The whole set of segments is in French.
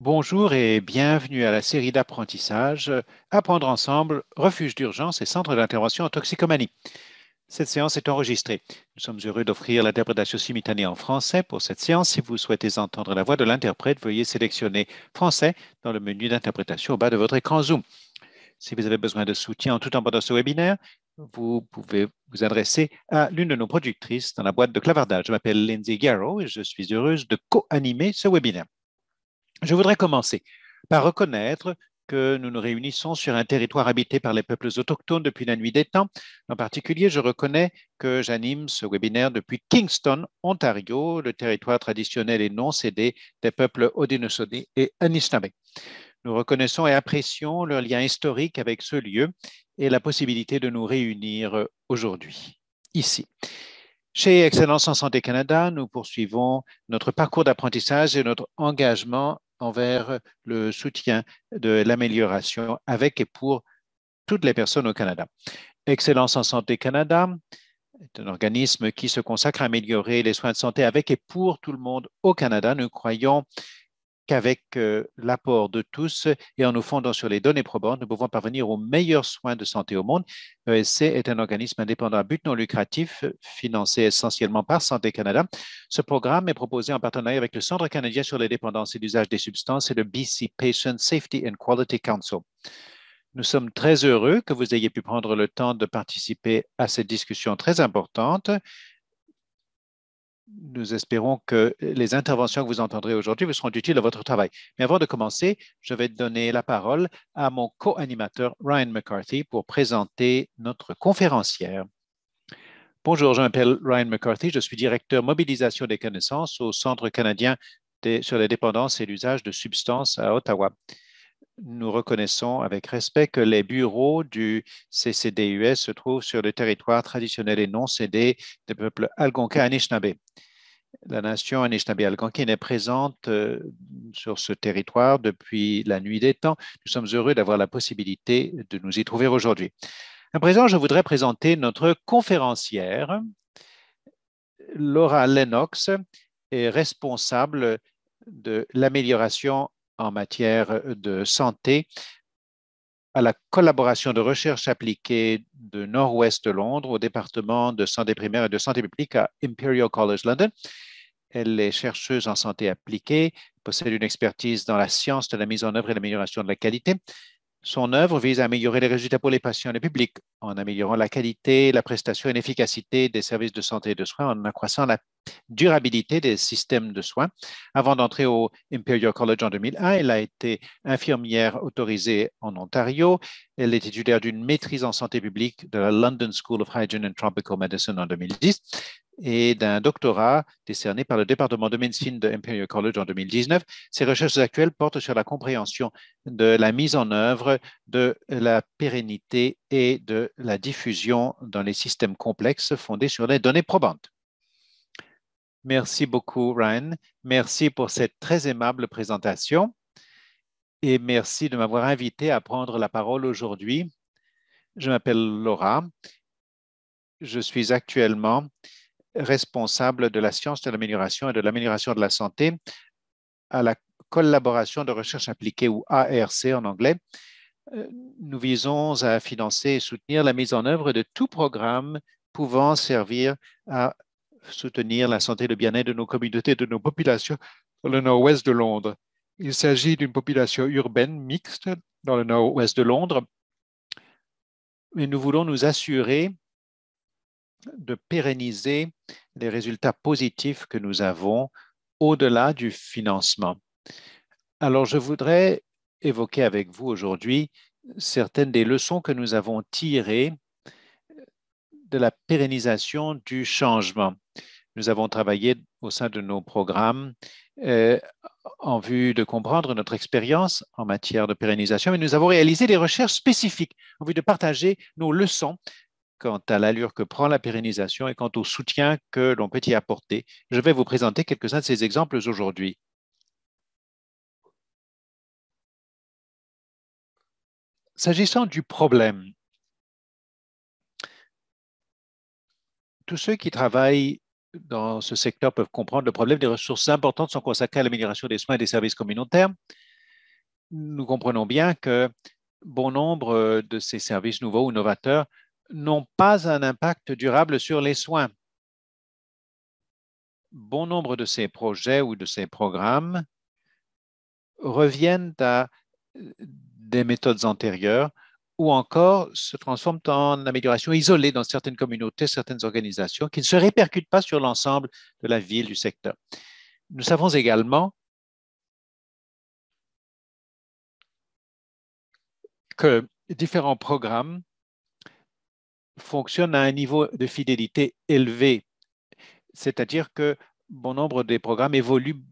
Bonjour et bienvenue à la série d'apprentissage Apprendre ensemble, refuge d'urgence et centre d'intervention en toxicomanie. Cette séance est enregistrée. Nous sommes heureux d'offrir l'interprétation simultanée en français pour cette séance. Si vous souhaitez entendre la voix de l'interprète, veuillez sélectionner Français dans le menu d'interprétation au bas de votre écran Zoom. Si vous avez besoin de soutien tout en pendant ce webinaire, vous pouvez vous adresser à l'une de nos productrices dans la boîte de clavardage. Je m'appelle Lindsay Garrow et je suis heureuse de co-animer ce webinaire. Je voudrais commencer par reconnaître que nous nous réunissons sur un territoire habité par les peuples autochtones depuis la nuit des temps. En particulier, je reconnais que j'anime ce webinaire depuis Kingston, Ontario, le territoire traditionnel et non cédé des peuples Haudenosaunee et Anishinaabe. Nous reconnaissons et apprécions leur lien historique avec ce lieu et la possibilité de nous réunir aujourd'hui, ici. Chez Excellence en Santé Canada, nous poursuivons notre parcours d'apprentissage et notre engagement envers le soutien de l'amélioration avec et pour toutes les personnes au Canada. Excellence en Santé Canada est un organisme qui se consacre à améliorer les soins de santé avec et pour tout le monde au Canada. Nous croyons qu'avec l'apport de tous et en nous fondant sur les données probantes, nous pouvons parvenir aux meilleurs soins de santé au monde. ESC est un organisme indépendant à but non lucratif, financé essentiellement par Santé Canada. Ce programme est proposé en partenariat avec le Centre canadien sur les dépendances et l'usage des substances et le BC Patient Safety and Quality Council. Nous sommes très heureux que vous ayez pu prendre le temps de participer à cette discussion très importante. Nous espérons que les interventions que vous entendrez aujourd'hui vous seront utiles à votre travail. Mais avant de commencer, je vais donner la parole à mon co-animateur Ryan McCarthy pour présenter notre conférencière. Bonjour, je m'appelle Ryan McCarthy, je suis directeur mobilisation des connaissances au Centre canadien sur les dépendances et l'usage de substances à Ottawa. Nous reconnaissons avec respect que les bureaux du CCDUS se trouvent sur le territoire traditionnel et non cédé des peuples Algonquin-Anishinaabe. La nation Anishinaabe-Algonquine est présente sur ce territoire depuis la nuit des temps. Nous sommes heureux d'avoir la possibilité de nous y trouver aujourd'hui. À présent, je voudrais présenter notre conférencière. Laura Lennox est responsable de l'amélioration en matière de santé à la collaboration de recherche appliquée de Nord-Ouest de Londres au département de santé primaire et de santé publique à Imperial College London. Elle est chercheuse en santé appliquée, possède une expertise dans la science de la mise en œuvre et l'amélioration de la qualité. Son œuvre vise à améliorer les résultats pour les patients et le public en améliorant la qualité, la prestation et l'efficacité des services de santé et de soins, en accroissant la durabilité des systèmes de soins. Avant d'entrer au Imperial College en 2001, elle a été infirmière autorisée en Ontario. Elle est titulaire d'une maîtrise en santé publique de la London School of Hygiene and Tropical Medicine en 2010 et d'un doctorat décerné par le département de médecine de Imperial College en 2019. Ses recherches actuelles portent sur la compréhension de la mise en œuvre, de la pérennité et de la diffusion dans les systèmes complexes fondés sur les données probantes. Merci beaucoup, Ryan. Merci pour cette très aimable présentation et merci de m'avoir invité à prendre la parole aujourd'hui. Je m'appelle Laura. Je suis actuellement responsable de la science de l'amélioration et de l'amélioration de la santé à la collaboration de recherche appliquée ou ARC en anglais. Nous visons à financer et soutenir la mise en œuvre de tout programme pouvant servir à soutenir la santé et le bien-être de nos communautés, de nos populations dans le nord-ouest de Londres. Il s'agit d'une population urbaine mixte dans le nord-ouest de Londres, mais nous voulons nous assurer de pérenniser les résultats positifs que nous avons au-delà du financement. Alors, je voudrais évoquer avec vous aujourd'hui certaines des leçons que nous avons tirées de la pérennisation du changement. Nous avons travaillé au sein de nos programmes en vue de comprendre notre expérience en matière de pérennisation, mais nous avons réalisé des recherches spécifiques en vue de partager nos leçons quant à l'allure que prend la pérennisation et quant au soutien que l'on peut y apporter. Je vais vous présenter quelques-uns de ces exemples aujourd'hui. S'agissant du problème, tous ceux qui travaillent dans ce secteur peuvent comprendre le problème des ressources importantes sont consacrées à l'amélioration des soins et des services communautaires. nous comprenons bien que bon nombre de ces services nouveaux ou novateurs n'ont pas un impact durable sur les soins. Bon nombre de ces projets ou de ces programmes reviennent à des méthodes antérieures ou encore se transforment en amélioration isolée dans certaines communautés, certaines organisations qui ne se répercutent pas sur l'ensemble de la ville, du secteur. Nous savons également que différents programmes fonctionnent à un niveau de fidélité élevé, c'est-à-dire que bon nombre des programmes évoluent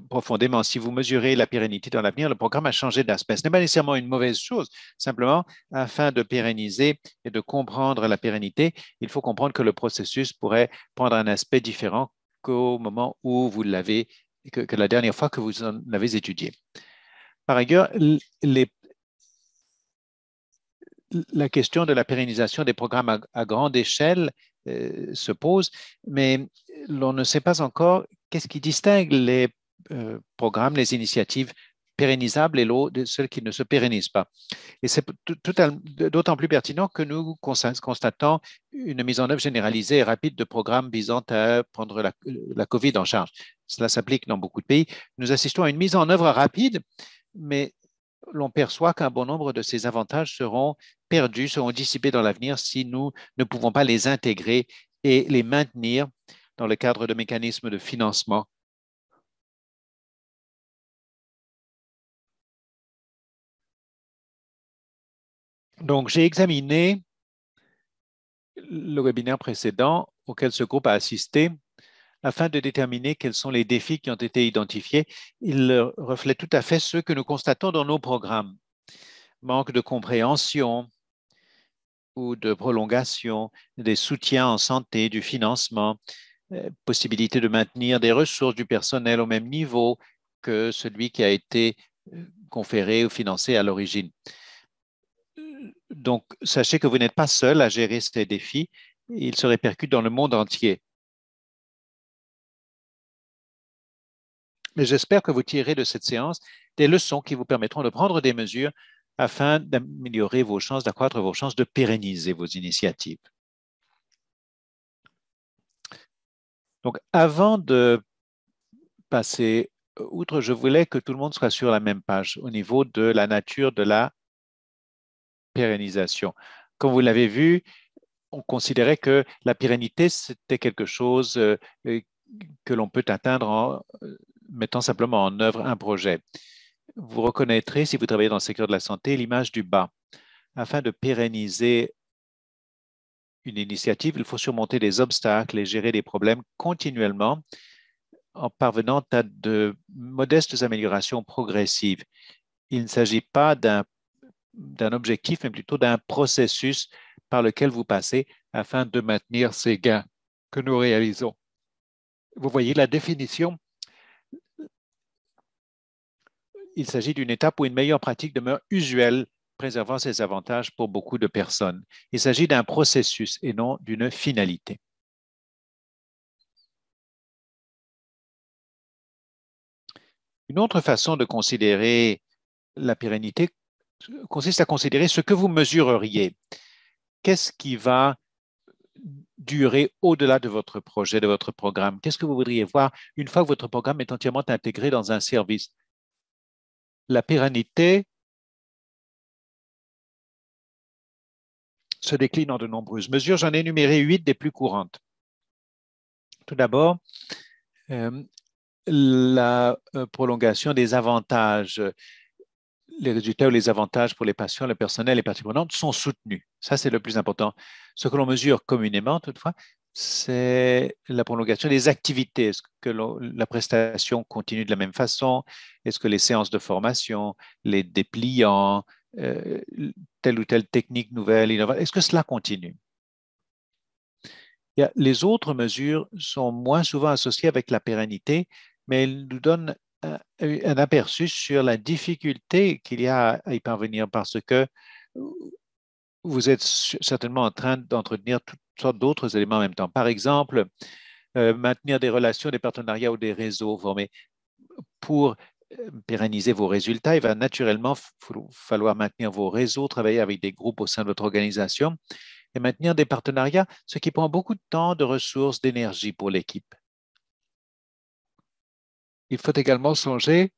profondément. Si vous mesurez la pérennité dans l'avenir, le programme a changé d'aspect. Ce n'est pas nécessairement une mauvaise chose. Simplement, afin de pérenniser et de comprendre la pérennité, il faut comprendre que le processus pourrait prendre un aspect différent qu'au moment où vous l'avez, que la dernière fois que vous en avez étudié. Par ailleurs, la question de la pérennisation des programmes à grande échelle se pose, mais l'on ne sait pas encore qu'est-ce qui distingue les programmes, les initiatives pérennisables et de celles qui ne se pérennisent pas. Et c'est d'autant plus pertinent que nous constatons une mise en œuvre généralisée et rapide de programmes visant à prendre la COVID en charge. Cela s'applique dans beaucoup de pays. Nous assistons à une mise en œuvre rapide, mais l'on perçoit qu'un bon nombre de ces avantages seront perdus, seront dissipés dans l'avenir si nous ne pouvons pas les intégrer et les maintenir dans le cadre de mécanismes de financement. Donc, j'ai examiné le webinaire précédent auquel ce groupe a assisté afin de déterminer quels sont les défis qui ont été identifiés. Il reflète tout à fait ce que nous constatons dans nos programmes. Manque de compréhension ou de prolongation des soutiens en santé, du financement, possibilité de maintenir des ressources du personnel au même niveau que celui qui a été conféré ou financé à l'origine. Donc, sachez que vous n'êtes pas seul à gérer ces défis. Ils se répercutent dans le monde entier. Mais j'espère que vous tirerez de cette séance des leçons qui vous permettront de prendre des mesures afin d'améliorer vos chances, d'accroître vos chances de pérenniser vos initiatives. Donc, avant de passer outre, je voulais que tout le monde soit sur la même page au niveau de la nature de la pérennisation. Comme vous l'avez vu, on considérait que la pérennité, c'était quelque chose que l'on peut atteindre en mettant simplement en œuvre un projet. Vous reconnaîtrez, si vous travaillez dans le secteur de la santé, l'image du bas. Afin de pérenniser une initiative, il faut surmonter des obstacles et gérer des problèmes continuellement en parvenant à de modestes améliorations progressives. Il ne s'agit pas d'un objectif, mais plutôt d'un processus par lequel vous passez afin de maintenir ces gains que nous réalisons. Vous voyez la définition. Il s'agit d'une étape où une meilleure pratique demeure usuelle, préservant ses avantages pour beaucoup de personnes. Il s'agit d'un processus et non d'une finalité. Une autre façon de considérer la pérennité consiste à considérer ce que vous mesureriez. Qu'est-ce qui va durer au-delà de votre projet, de votre programme? Qu'est-ce que vous voudriez voir une fois que votre programme est entièrement intégré dans un service? La pérennité se décline en de nombreuses mesures. J'en ai énuméré 8 des plus courantes. Tout d'abord, la prolongation des avantages. Les résultats ou les avantages pour les patients, le personnel et les parties prenantes sont soutenus. Ça, c'est le plus important. Ce que l'on mesure communément, toutefois, c'est la prolongation des activités. Est-ce que la prestation continue de la même façon? Est-ce que les séances de formation, les dépliants, telle ou telle technique nouvelle, est-ce que cela continue? Les autres mesures sont moins souvent associées avec la pérennité, mais elles nous donnent un aperçu sur la difficulté qu'il y a à y parvenir parce que vous êtes certainement en train d'entretenir toutes sortes d'autres éléments en même temps. Par exemple, maintenir des relations, des partenariats ou des réseaux formés pour pérenniser vos résultats, il va naturellement falloir maintenir vos réseaux, travailler avec des groupes au sein de votre organisation et maintenir des partenariats, ce qui prend beaucoup de temps, de ressources, d'énergie pour l'équipe. Il faut également songer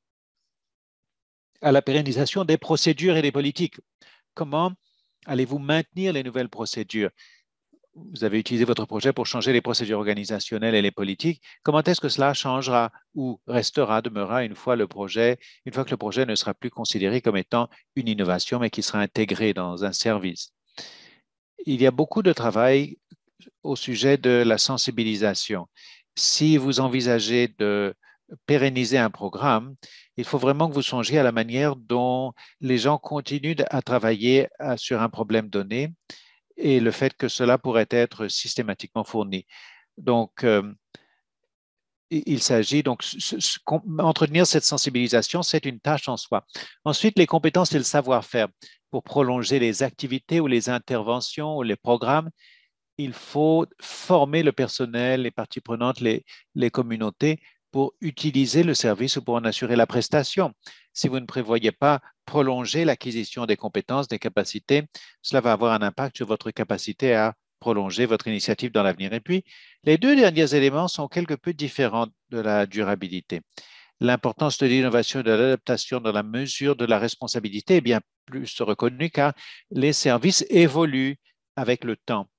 à la pérennisation des procédures et des politiques. Comment allez-vous maintenir les nouvelles procédures? Vous avez utilisé votre projet pour changer les procédures organisationnelles et les politiques. Comment est-ce que cela changera ou restera, demeurera une fois que le projet ne sera plus considéré comme étant une innovation, mais qui sera intégré dans un service? Il y a beaucoup de travail au sujet de la sensibilisation. Si vous envisagez de pérenniser un programme, il faut vraiment que vous songiez à la manière dont les gens continuent à travailler sur un problème donné et le fait que cela pourrait être systématiquement fourni. Donc, il s'agit donc entretenir cette sensibilisation, c'est une tâche en soi. Ensuite, les compétences et le savoir-faire pour prolonger les activités ou les interventions ou les programmes. Il faut former le personnel, les parties prenantes, les communautés pour utiliser le service ou pour en assurer la prestation. Si vous ne prévoyez pas prolonger l'acquisition des compétences, des capacités, cela va avoir un impact sur votre capacité à prolonger votre initiative dans l'avenir. Et puis, les deux derniers éléments sont quelque peu différents de la durabilité. L'importance de l'innovation et de l'adaptation dans la mesure de la responsabilité est bien plus reconnue car les services évoluent avec le temps.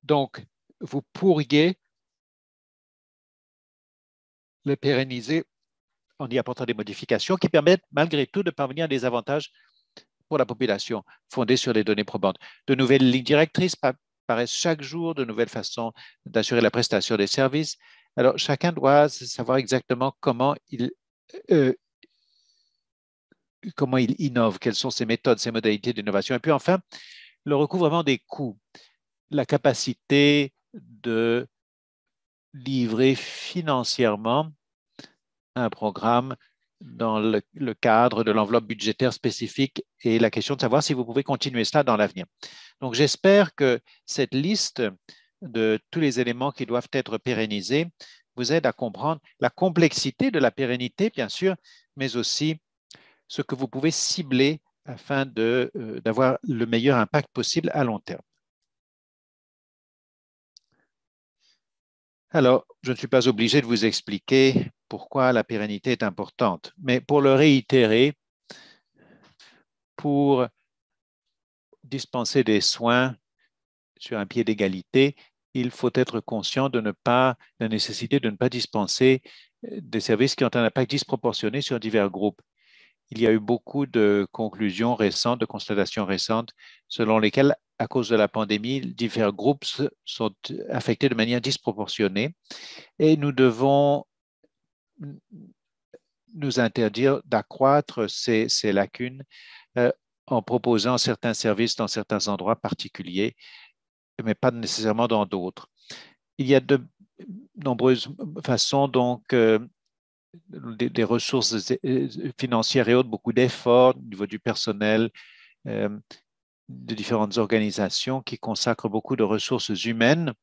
Donc, vous pourriez le pérenniser en y apportant des modifications qui permettent malgré tout de parvenir à des avantages pour la population fondés sur des données probantes. De nouvelles lignes directrices apparaissent chaque jour, de nouvelles façons d'assurer la prestation des services. Alors, chacun doit savoir exactement euh, comment il innove, quelles sont ses méthodes, ses modalités d'innovation. Et puis enfin, le recouvrement des coûts, la capacité de livrer financièrement un programme dans le cadre de l'enveloppe budgétaire spécifique et la question de savoir si vous pouvez continuer cela dans l'avenir. Donc, j'espère que cette liste de tous les éléments qui doivent être pérennisés vous aide à comprendre la complexité de la pérennité, bien sûr, mais aussi ce que vous pouvez cibler afin d'avoir le meilleur impact possible à long terme. Alors, je ne suis pas obligé de vous expliquer pourquoi la pérennité est importante, mais pour le réitérer, pour dispenser des soins sur un pied d'égalité, il faut être conscient de la nécessité de ne pas dispenser des services qui ont un impact disproportionné sur divers groupes. Il y a eu beaucoup de conclusions récentes, de constatations récentes, selon lesquelles, à cause de la pandémie, divers groupes sont affectés de manière disproportionnée et nous devons nous interdire d'accroître ces lacunes euh, en proposant certains services dans certains endroits particuliers, mais pas nécessairement dans d'autres. Il y a de nombreuses façons, donc, des ressources financières et autres, beaucoup d'efforts au niveau du personnel, euh, de différentes organisations qui consacrent beaucoup de ressources humaines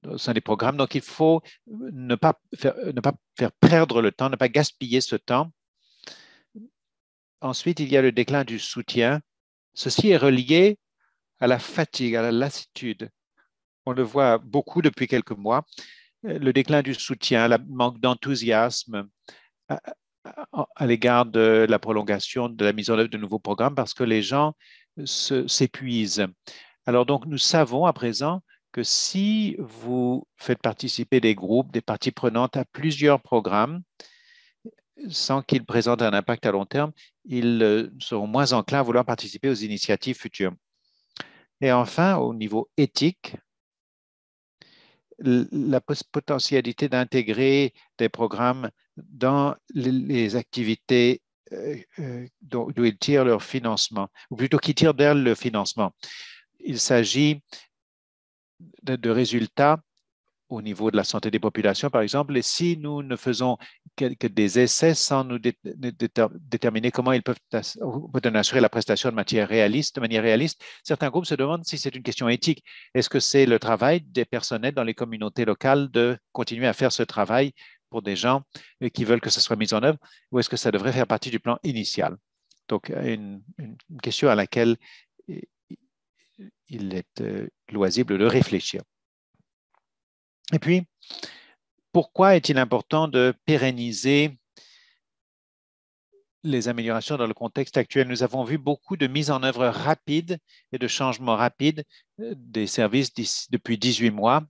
au sein des programmes. Donc, il faut ne pas faire perdre le temps, ne pas gaspiller ce temps. Ensuite, il y a le déclin du soutien. Ceci est relié à la fatigue, à la lassitude. On le voit beaucoup depuis quelques mois. Le déclin du soutien, le manque d'enthousiasme à, à l'égard de la prolongation de la mise en œuvre de nouveaux programmes parce que les gens s'épuisent. Alors donc, nous savons à présent que si vous faites participer des groupes, des parties prenantes à plusieurs programmes, sans qu'ils présentent un impact à long terme, ils seront moins enclins à vouloir participer aux initiatives futures. Et enfin, au niveau éthique, la potentialité d'intégrer des programmes dans les activités d'où ils tirent leur financement, ou plutôt qui tirent d'elles le financement. Il s'agit de résultats au niveau de la santé des populations, par exemple, et si nous ne faisons que des essais sans nous déterminer comment ils peuvent assurer la prestation de manière réaliste, certains groupes se demandent si c'est une question éthique. Est-ce que c'est le travail des personnels dans les communautés locales de continuer à faire ce travail pour des gens qui veulent que ça soit mis en œuvre ou est-ce que ça devrait faire partie du plan initial? Donc, une question à laquelle il est loisible de réfléchir. Et puis, pourquoi est-il important de pérenniser les améliorations dans le contexte actuel? Nous avons vu beaucoup de mise en œuvre rapide et de changements rapides des services depuis 18 mois.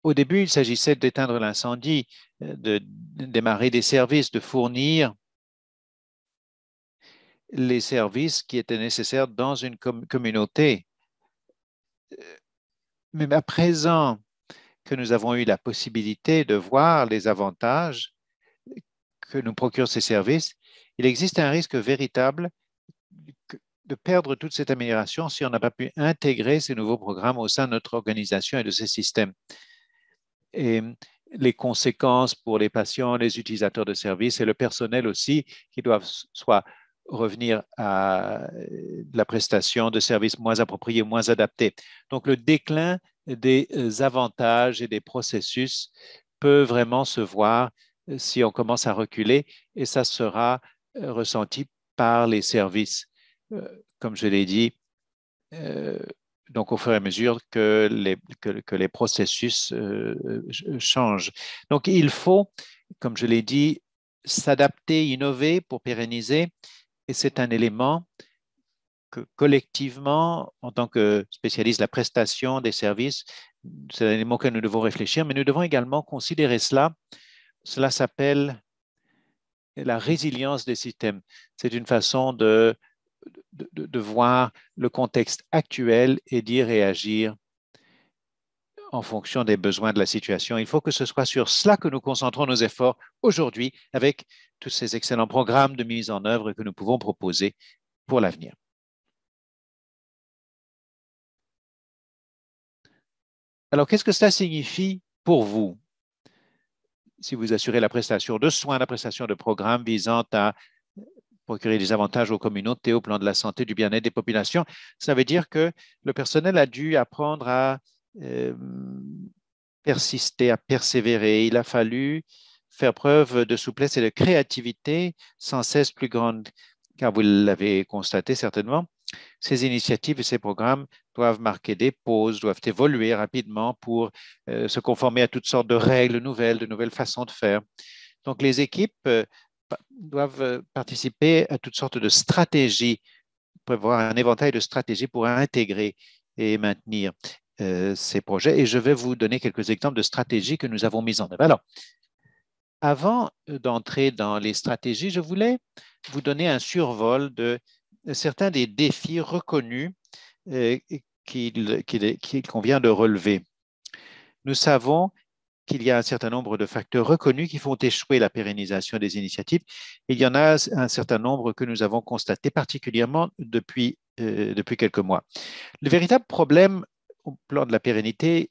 Au début, il s'agissait d'éteindre l'incendie, de démarrer des services, de fournir les services qui étaient nécessaires dans une communauté. Mais à présent que nous avons eu la possibilité de voir les avantages que nous procurent ces services, il existe un risque véritable de perdre toute cette amélioration si on n'a pas pu intégrer ces nouveaux programmes au sein de notre organisation et de ces systèmes. Et les conséquences pour les patients, les utilisateurs de services et le personnel aussi, qui doivent soit revenir à la prestation de services moins appropriés, moins adaptés. Donc, le déclin des avantages et des processus peut vraiment se voir si on commence à reculer et ça sera ressenti par les services. Comme je l'ai dit, donc au fur et à mesure que les processus changent. Donc, il faut, comme je l'ai dit, s'adapter, innover pour pérenniser, et c'est un élément que collectivement, en tant que spécialiste de la prestation des services, c'est un élément que nous devons réfléchir, mais nous devons également considérer cela. Cela s'appelle la résilience des systèmes. C'est une façon de voir le contexte actuel et d'y réagir en fonction des besoins de la situation. Il faut que ce soit sur cela que nous concentrons nos efforts aujourd'hui avec tous ces excellents programmes de mise en œuvre que nous pouvons proposer pour l'avenir. Alors, qu'est-ce que cela signifie pour vous si vous assurez la prestation de soins, la prestation de programmes visant à procurer des avantages aux communautés au plan de la santé, du bien-être des populations? Ça veut dire que le personnel a dû apprendre à persister, à persévérer. Il a fallu faire preuve de souplesse et de créativité sans cesse plus grande, car vous l'avez constaté certainement, ces initiatives et ces programmes doivent marquer des pauses, doivent évoluer rapidement pour se conformer à toutes sortes de règles nouvelles, de nouvelles façons de faire. Donc, les équipes doivent participer à toutes sortes de stratégies, prévoir un éventail de stratégies pour intégrer et maintenir ces projets. Et je vais vous donner quelques exemples de stratégies que nous avons mises en œuvre. Alors, avant d'entrer dans les stratégies, je voulais vous donner un survol de certains des défis reconnus qu'il convient de relever. Nous savons qu'il y a un certain nombre de facteurs reconnus qui font échouer la pérennisation des initiatives. Il y en a un certain nombre que nous avons constatés particulièrement depuis quelques mois. Le véritable problème au plan de la pérennité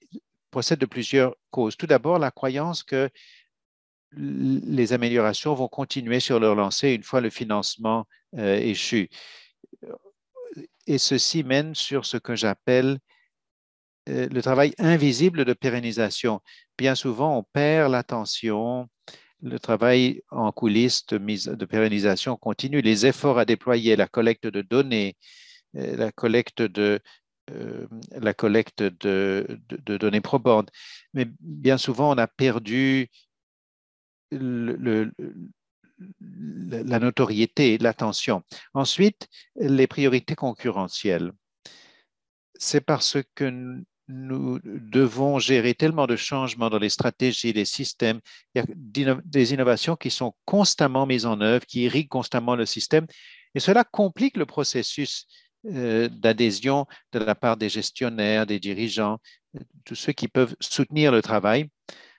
procède de plusieurs causes. Tout d'abord, la croyance que les améliorations vont continuer sur leur lancée une fois le financement échu. Et ceci mène sur ce que j'appelle le travail invisible de pérennisation. Bien souvent, on perd l'attention, le travail en coulisses de pérennisation continue, les efforts à déployer, la collecte de données, la collecte de données probantes. Mais bien souvent, on a perdu la notoriété, l'attention. Ensuite, les priorités concurrentielles. C'est parce que nous devons gérer tellement de changements dans les stratégies, les systèmes. Il y a des innovations qui sont constamment mises en œuvre, qui irriguent constamment le système. Et cela complique le processus d'adhésion de la part des gestionnaires, des dirigeants, tous ceux qui peuvent soutenir le travail,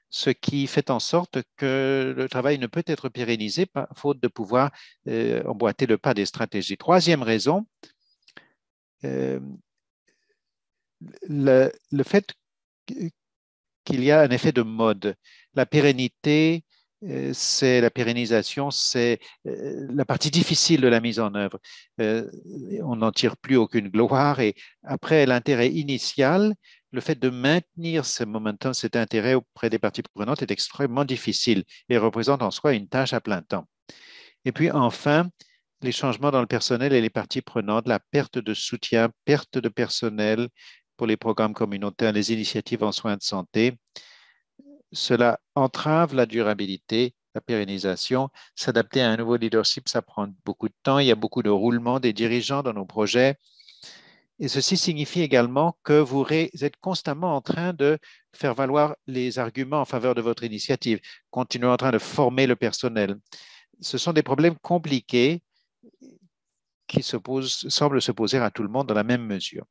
ce qui fait en sorte que le travail ne peut être pérennisé faute de pouvoir emboîter le pas des stratégies. Troisième raison, le fait qu'il y a un effet de mode. La pérennité, c'est la pérennisation, c'est la partie difficile de la mise en œuvre. On n'en tire plus aucune gloire et après l'intérêt initial, le fait de maintenir ce momentum, cet intérêt auprès des parties prenantes est extrêmement difficile et représente en soi une tâche à plein temps. Et puis enfin, les changements dans le personnel et les parties prenantes, la perte de soutien, perte de personnel pour les programmes communautaires, les initiatives en soins de santé, cela entrave la durabilité, la pérennisation. S'adapter à un nouveau leadership, ça prend beaucoup de temps. Il y a beaucoup de roulement des dirigeants dans nos projets. Et ceci signifie également que vous êtes constamment en train de faire valoir les arguments en faveur de votre initiative, continuer en train de former le personnel. Ce sont des problèmes compliqués qui semblent se poser à tout le monde dans la même mesure.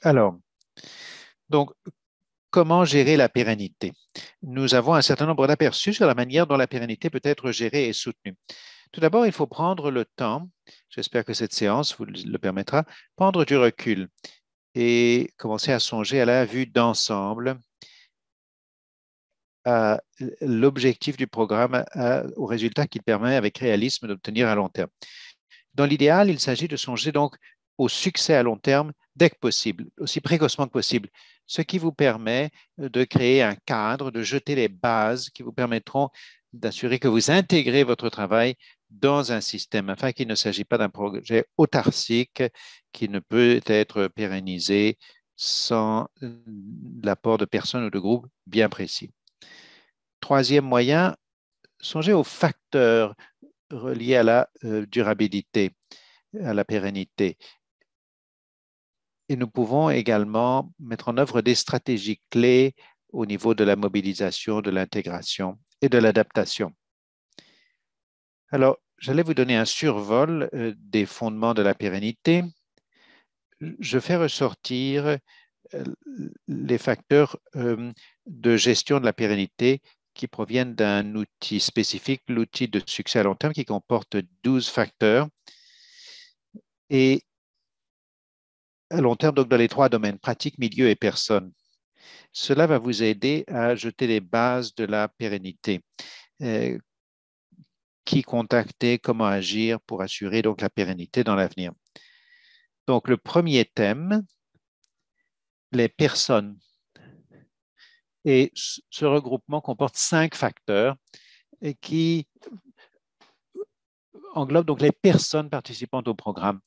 Alors, donc, comment gérer la pérennité? Nous avons un certain nombre d'aperçus sur la manière dont la pérennité peut être gérée et soutenue. Tout d'abord, il faut prendre le temps, j'espère que cette séance vous le permettra, prendre du recul et commencer à songer à la vue d'ensemble, à l'objectif du programme, au résultat qu'il permet avec réalisme d'obtenir à long terme. Dans l'idéal, il s'agit de songer donc au succès à long terme dès que possible, aussi précocement que possible, ce qui vous permet de créer un cadre, de jeter les bases qui vous permettront d'assurer que vous intégrez votre travail dans un système, afin qu'il ne s'agit pas d'un projet autarcique qui ne peut être pérennisé sans l'apport de personnes ou de groupes bien précis. Troisième moyen, songez aux facteurs reliés à la durabilité, à la pérennité. Et nous pouvons également mettre en œuvre des stratégies clés au niveau de la mobilisation, de l'intégration et de l'adaptation. Alors, j'allais vous donner un survol des fondements de la pérennité. Je fais ressortir les facteurs de gestion de la pérennité qui proviennent d'un outil spécifique, l'outil de succès à long terme qui comporte 12 facteurs. Et à long terme, donc dans les 3 domaines, pratique, milieu et personne. Cela va vous aider à jeter les bases de la pérennité. Qui contacter, comment agir pour assurer donc la pérennité dans l'avenir. Donc, le premier thème, les personnes. Et ce regroupement comporte 5 facteurs qui englobent donc les personnes participantes au programme.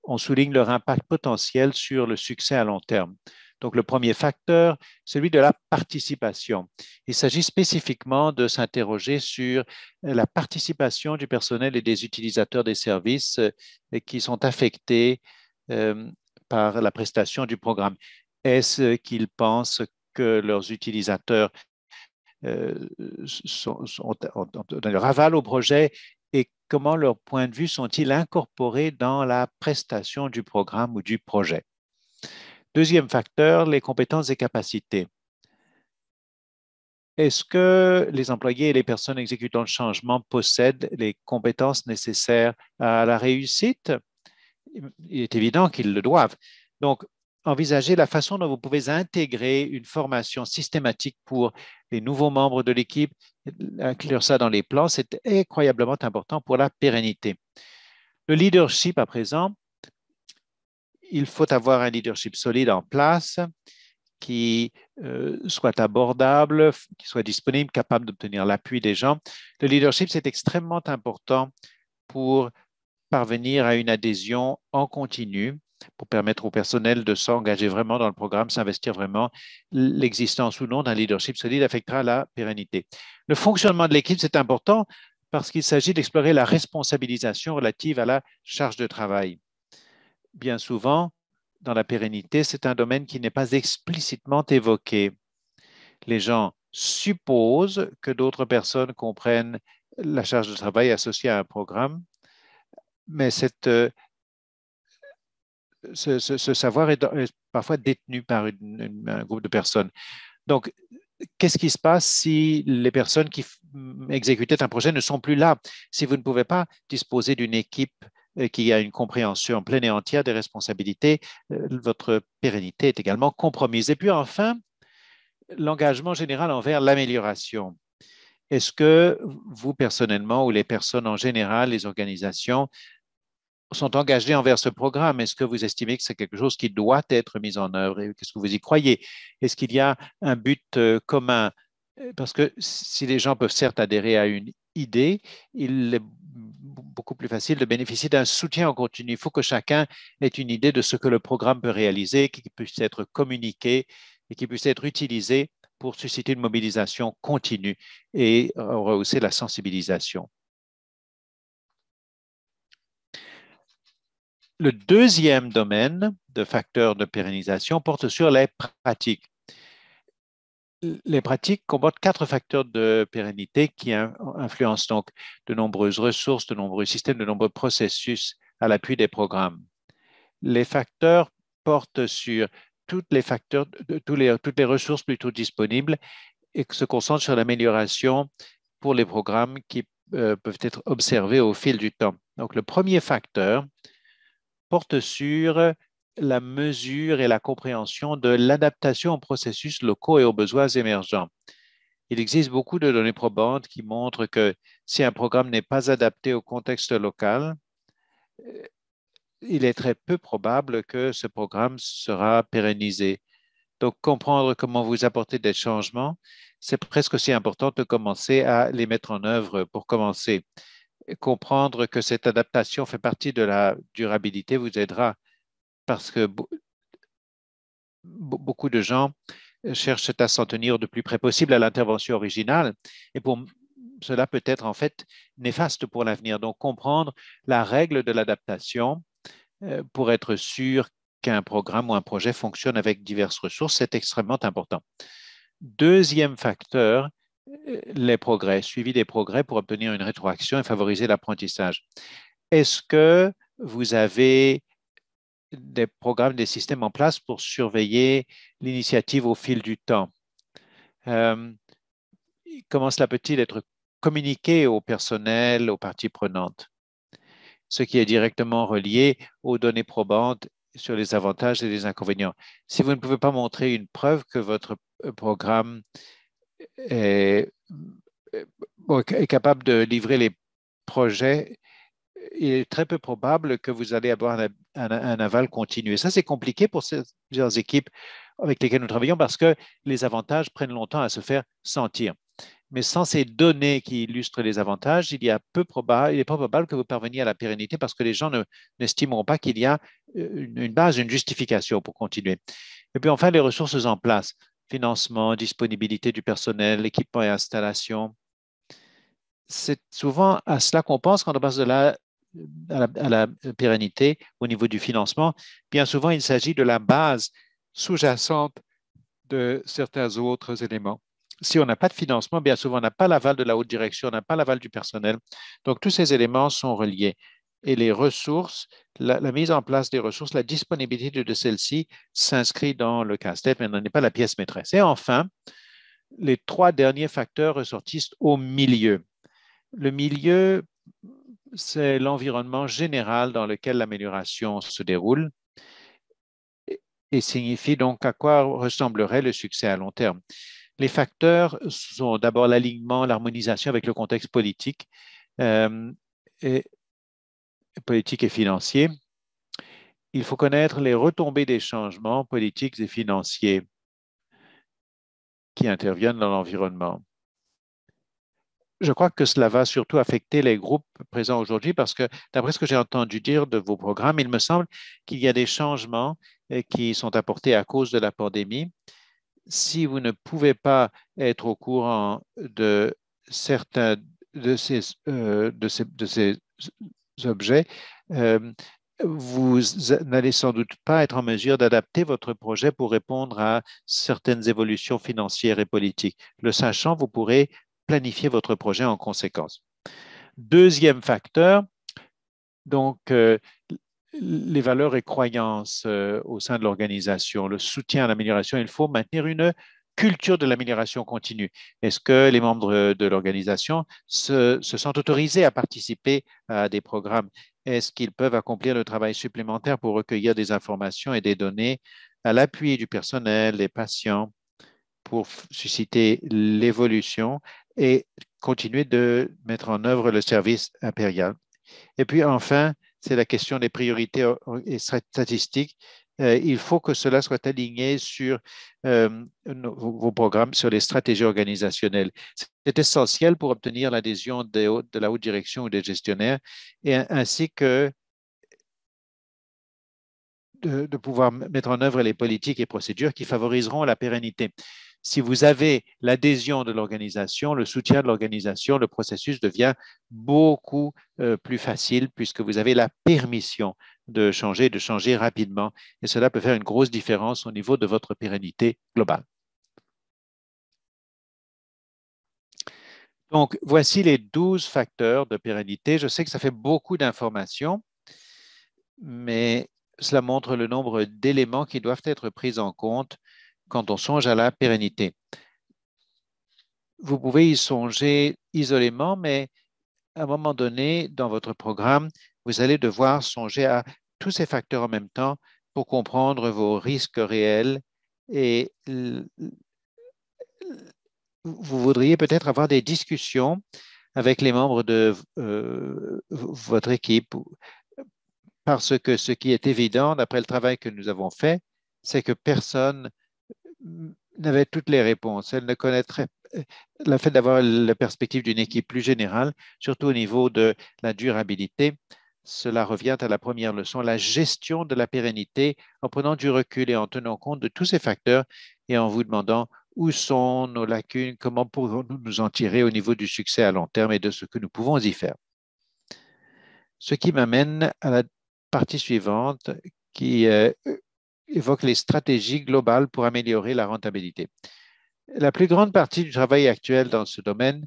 On souligne leur impact potentiel sur le succès à long terme. Donc, le premier facteur, celui de la participation. Il s'agit spécifiquement de s'interroger sur la participation du personnel et des utilisateurs des services qui sont affectés par la prestation du programme. Est-ce qu'ils pensent que leurs utilisateurs ont donné leur aval au projet et comment leurs points de vue sont-ils incorporés dans la prestation du programme ou du projet? Deuxième facteur, les compétences et capacités. Est-ce que les employés et les personnes exécutant le changement possèdent les compétences nécessaires à la réussite? Il est évident qu'ils le doivent. Donc, envisagez la façon dont vous pouvez intégrer une formation systématique pour les nouveaux membres de l'équipe, inclure ça dans les plans, c'est incroyablement important pour la pérennité. Le leadership à présent, il faut avoir un leadership solide en place qui soit abordable, qui soit disponible, capable d'obtenir l'appui des gens. Le leadership, c'est extrêmement important pour parvenir à une adhésion en continu, pour permettre au personnel de s'engager vraiment dans le programme, s'investir vraiment. L'existence ou non d'un leadership solide affectera la pérennité. Le fonctionnement de l'équipe, c'est important parce qu'il s'agit d'explorer la responsabilisation relative à la charge de travail. Bien souvent, dans la pérennité, c'est un domaine qui n'est pas explicitement évoqué. Les gens supposent que d'autres personnes comprennent la charge de travail associée à un programme, mais ce savoir est parfois détenu par un groupe de personnes. Donc, qu'est-ce qui se passe si les personnes qui exécutaient un projet ne sont plus là? Si vous ne pouvez pas disposer d'une équipe qui a une compréhension pleine et entière des responsabilités, votre pérennité est également compromise. Et puis enfin, l'engagement général envers l'amélioration. Est-ce que vous personnellement ou les personnes en général, les organisations, sont engagés envers ce programme? Est-ce que vous estimez que c'est quelque chose qui doit être mis en œuvre et qu'est-ce que vous y croyez? Est-ce qu'il y a un but commun? Parce que si les gens peuvent certes adhérer à une idée, il est beaucoup plus facile de bénéficier d'un soutien en continu. Il faut que chacun ait une idée de ce que le programme peut réaliser, qui puisse être communiqué et qui puisse être utilisé pour susciter une mobilisation continue et rehausser la sensibilisation. Le deuxième domaine de facteurs de pérennisation porte sur les pratiques. Les pratiques comportent quatre facteurs de pérennité qui influencent donc de nombreuses ressources, de nombreux systèmes, de nombreux processus à l'appui des programmes. Les facteurs portent sur toutes les ressources plutôt disponibles et se concentrent sur l'amélioration pour les programmes qui peuvent être observés au fil du temps. Donc, le premier facteur porte sur la mesure et la compréhension de l'adaptation aux processus locaux et aux besoins émergents. Il existe beaucoup de données probantes qui montrent que si un programme n'est pas adapté au contexte local, il est très peu probable que ce programme sera pérennisé. Donc, comprendre comment vous apportez des changements, c'est presque aussi important de commencer à les mettre en œuvre pour commencer. Comprendre que cette adaptation fait partie de la durabilité vous aidera parce que beaucoup de gens cherchent à s'en tenir le plus près possible à l'intervention originale et pour cela peut être en fait néfaste pour l'avenir. Donc, comprendre la règle de l'adaptation pour être sûr qu'un programme ou un projet fonctionne avec diverses ressources, c'est extrêmement important. Deuxième facteur, les progrès, suivi des progrès pour obtenir une rétroaction et favoriser l'apprentissage. Est-ce que vous avez des programmes, des systèmes en place pour surveiller l'initiative au fil du temps? Euh, comment cela peut-il être communiqué au personnel, aux parties prenantes? Ce qui est directement relié aux données probantes sur les avantages et les inconvénients. Si vous ne pouvez pas montrer une preuve que votre programme est, est capable de livrer les projets, il est très peu probable que vous allez avoir un aval continu. Et ça, c'est compliqué pour plusieurs équipes avec lesquelles nous travaillons parce que les avantages prennent longtemps à se faire sentir. Mais sans ces données qui illustrent les avantages, il est pas probable que vous parveniez à la pérennité parce que les gens n'estimeront pas qu'il y a une base, une justification pour continuer. Et puis enfin, les ressources en place, financement, disponibilité du personnel, équipement et installation. C'est souvent à cela qu'on pense quand on passe à la pérennité au niveau du financement. Bien souvent, il s'agit de la base sous-jacente de certains autres éléments. Si on n'a pas de financement, bien souvent, on n'a pas l'aval de la haute direction, on n'a pas l'aval du personnel. Donc, tous ces éléments sont reliés. Et les ressources, la mise en place des ressources, la disponibilité de celles-ci s'inscrit dans le casse-tête, mais n'en est pas la pièce maîtresse. Et enfin, les trois derniers facteurs ressortissent au milieu. Le milieu, c'est l'environnement général dans lequel l'amélioration se déroule et signifie donc à quoi ressemblerait le succès à long terme. Les facteurs sont d'abord l'alignement, l'harmonisation avec le contexte politique, euh, et, politique et financier. Il faut connaître les retombées des changements politiques et financiers qui interviennent dans l'environnement. Je crois que cela va surtout affecter les groupes présents aujourd'hui parce que, d'après ce que j'ai entendu dire de vos programmes, il me semble qu'il y a des changements qui sont apportés à cause de la pandémie. Si vous ne pouvez pas être au courant de certains de ces objets, euh, vous n'allez sans doute pas être en mesure d'adapter votre projet pour répondre à certaines évolutions financières et politiques. Le sachant, vous pourrez planifier votre projet en conséquence. Deuxième facteur, donc, les valeurs et croyances au sein de l'organisation, le soutien à l'amélioration, il faut maintenir une culture de l'amélioration continue. Est-ce que les membres de l'organisation se sentent autorisés à participer à des programmes? Est-ce qu'ils peuvent accomplir le travail supplémentaire pour recueillir des informations et des données à l'appui du personnel, des patients, pour susciter l'évolution et continuer de mettre en œuvre le service impérial? Et puis enfin, c'est la question des priorités et statistiques. Il faut que cela soit aligné sur vos programmes, sur les stratégies organisationnelles. C'est essentiel pour obtenir l'adhésion de la haute direction ou des gestionnaires, et ainsi que de pouvoir mettre en œuvre les politiques et procédures qui favoriseront la pérennité. Si vous avez l'adhésion de l'organisation, le soutien de l'organisation, le processus devient beaucoup plus facile puisque vous avez la permission de changer rapidement. Et cela peut faire une grosse différence au niveau de votre pérennité globale. Donc, voici les 12 facteurs de pérennité. Je sais que ça fait beaucoup d'informations, mais cela montre le nombre d'éléments qui doivent être pris en compte quand on songe à la pérennité. Vous pouvez y songer isolément, mais à un moment donné, dans votre programme, vous allez devoir songer à tous ces facteurs en même temps pour comprendre vos risques réels et vous voudriez peut-être avoir des discussions avec les membres de votre équipe parce que ce qui est évident, d'après le travail que nous avons fait, c'est que personne n'avait toutes les réponses. Elle ne connaîtrait le fait d'avoir la perspective d'une équipe plus générale, surtout au niveau de la durabilité. Cela revient à la première leçon, la gestion de la pérennité en prenant du recul et en tenant compte de tous ces facteurs et en vous demandant où sont nos lacunes, comment pouvons-nous nous en tirer au niveau du succès à long terme et de ce que nous pouvons y faire. Ce qui m'amène à la partie suivante qui évoque les stratégies globales pour améliorer la rentabilité. La plus grande partie du travail actuel dans ce domaine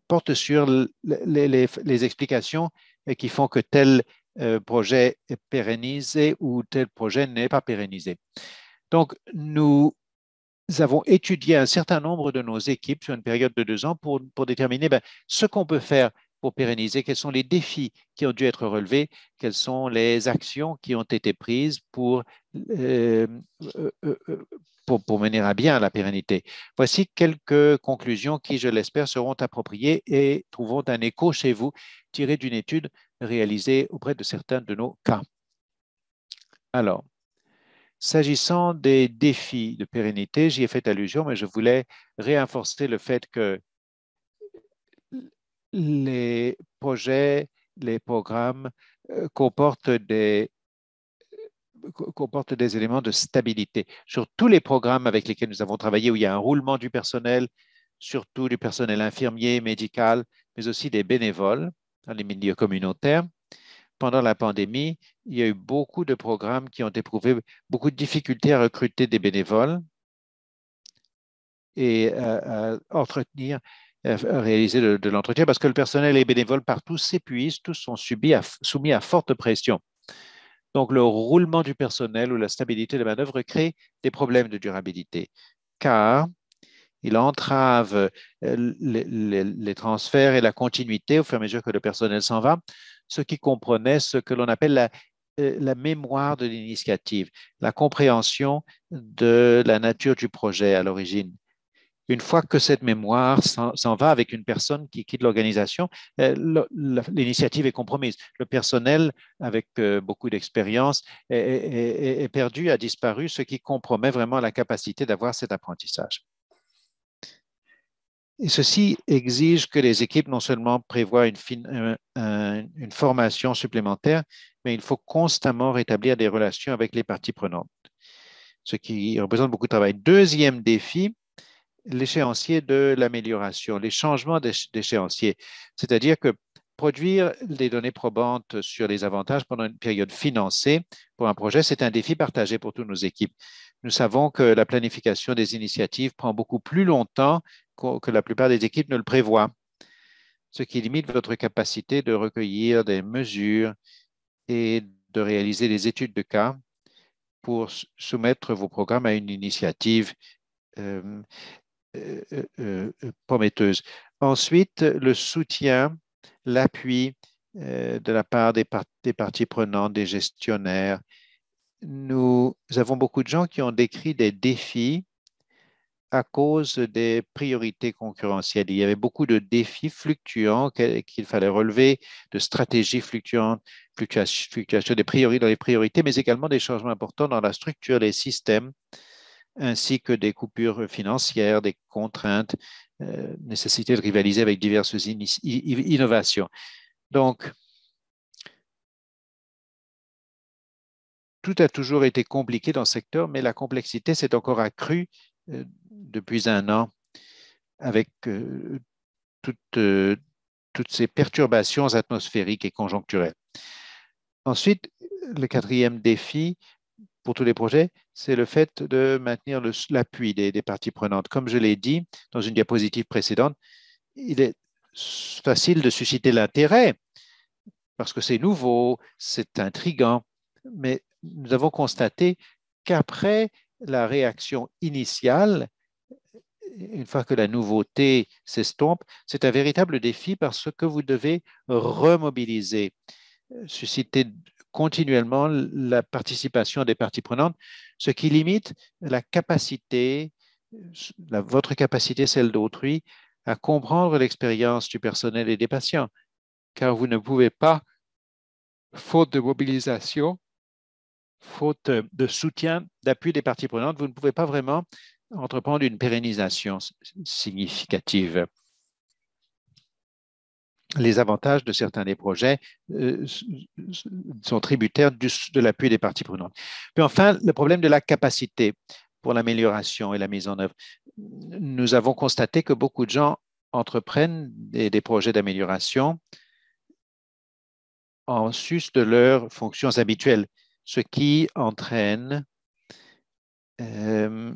porte sur les explications qui font que tel projet est pérennisé ou tel projet n'est pas pérennisé. Donc, nous avons étudié un certain nombre de nos équipes sur une période de 2 ans pour déterminer ce qu'on peut faire pour pérenniser, quels sont les défis qui ont dû être relevés, quelles sont les actions qui ont été prises euh, pour mener à bien la pérennité. Voici quelques conclusions qui, je l'espère, seront appropriées et trouveront un écho chez vous, tirées d'une étude réalisée auprès de certains de nos cas. Alors, s'agissant des défis de pérennité, j'y ai fait allusion, mais je voulais réinforcer le fait que les projets, les programmes comportent des éléments de stabilité. Sur tous les programmes avec lesquels nous avons travaillé, où il y a un roulement du personnel, surtout du personnel infirmier, médical, mais aussi des bénévoles dans les milieux communautaires, pendant la pandémie, il y a eu beaucoup de programmes qui ont éprouvé beaucoup de difficultés à recruter des bénévoles et à entretenir, à réaliser de l'entretien parce que le personnel et les bénévoles partout s'épuisent, tous sont soumis à forte pression. Donc, le roulement du personnel ou la stabilité de manœuvre crée des problèmes de durabilité car il entrave les transferts et la continuité au fur et à mesure que le personnel s'en va, ce qui comprenait ce que l'on appelle la mémoire de l'initiative, la compréhension de la nature du projet à l'origine. Une fois que cette mémoire s'en va avec une personne qui quitte l'organisation, l'initiative est compromise. Le personnel, avec beaucoup d'expérience, est perdu, a disparu, ce qui compromet vraiment la capacité d'avoir cet apprentissage. Et ceci exige que les équipes non seulement prévoient une formation supplémentaire, mais il faut constamment rétablir des relations avec les parties prenantes, ce qui représente beaucoup de travail. Deuxième défi, l'échéancier de l'amélioration, les changements d'échéancier, c'est-à-dire que produire des données probantes sur les avantages pendant une période financée pour un projet, c'est un défi partagé pour toutes nos équipes. Nous savons que la planification des initiatives prend beaucoup plus longtemps que la plupart des équipes ne le prévoient, ce qui limite votre capacité de recueillir des mesures et de réaliser des études de cas pour soumettre vos programmes à une initiative euh, prometteuse. Ensuite, le soutien, l'appui de la part des parties prenantes, des gestionnaires. Nous avons beaucoup de gens qui ont décrit des défis à cause des priorités concurrentielles. Il y avait beaucoup de défis fluctuants qu'il fallait relever, de stratégies fluctuantes, fluctuations des priorités dans les priorités, mais également des changements importants dans la structure des systèmes, ainsi que des coupures financières, des contraintes, nécessité de rivaliser avec diverses innovations. Donc, tout a toujours été compliqué dans ce secteur, mais la complexité s'est encore accrue depuis un an avec toutes, toutes ces perturbations atmosphériques et conjoncturelles. Ensuite, le quatrième défi pour tous les projets, c'est le fait de maintenir l'appui des parties prenantes. Comme je l'ai dit dans une diapositive précédente, il est facile de susciter l'intérêt parce que c'est nouveau, c'est intriguant, mais nous avons constaté qu'après la réaction initiale, une fois que la nouveauté s'estompe, c'est un véritable défi parce que vous devez remobiliser, susciter continuellement la participation des parties prenantes, ce qui limite la capacité, votre capacité, celle d'autrui, à comprendre l'expérience du personnel et des patients, car vous ne pouvez pas, faute de mobilisation, faute de soutien, d'appui des parties prenantes, vous ne pouvez pas vraiment entreprendre une pérennisation significative. Les avantages de certains des projets sont tributaires de l'appui des parties prenantes. Puis enfin, le problème de la capacité pour l'amélioration et la mise en œuvre. Nous avons constaté que beaucoup de gens entreprennent des projets d'amélioration en sus de leurs fonctions habituelles, ce qui entraîne le,